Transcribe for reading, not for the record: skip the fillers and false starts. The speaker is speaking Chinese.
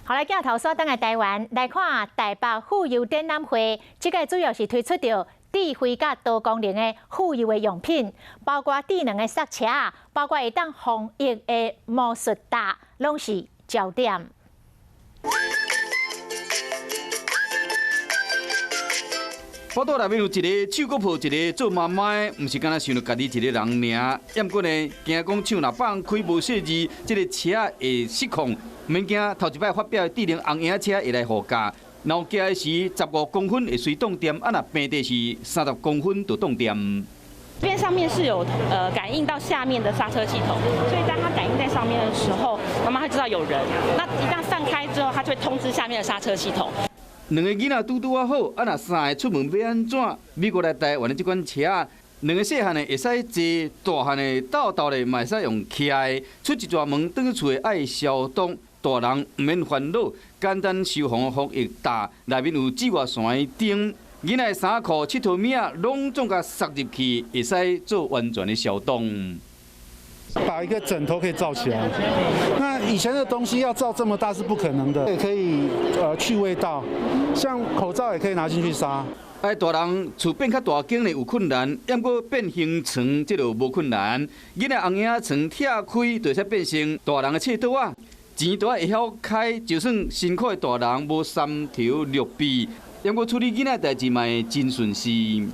后来镜头所等的台湾来看台北妇幼展览会，这个主要是推出着智慧甲多功能的妇幼的用品，包括智能的刹车，包括会当防疫的魔术达，拢是焦点。 报道内面有一个手佫抱一个做妈妈的，毋是干那想着家己一个人尔。要不过呢，惊讲手若放开无细字，这个车会失控。免惊，头一摆发表的智能红影车会来护驾，然后加的是15公分会随动电，啊若平地是30公分就动电。 这边上面是有感应到下面的刹车系统，所以当它感应在上面的时候，妈妈会知道有人。那一旦放开之后，它就会通知下面的刹车系统。 两个囡仔拄拄啊好，啊若三个出门要安怎？美国来台湾的这款车，两个细汉的会使坐，大汉的斗斗的嘛会使用骑的。出一逝门，转去厝的爱消毒，大人唔免烦恼，简单消防防疫大，内面有紫外线的灯，囡仔的衫裤、佚佗物仔拢总甲塞入去，会使做完全的消毒。 把一个枕头可以罩起来，那以前的东西要罩这么大是不可能的，也可以去味道，像口罩也可以拿进去杀。爱大人厝变较大间呢有困难，要过变形床这就无困难。囡仔红影床拆开就会变成大人的册桌啊，钱都会晓开，就算辛苦的大人无三条六臂，要过处理囡仔代志嘛会真顺遂。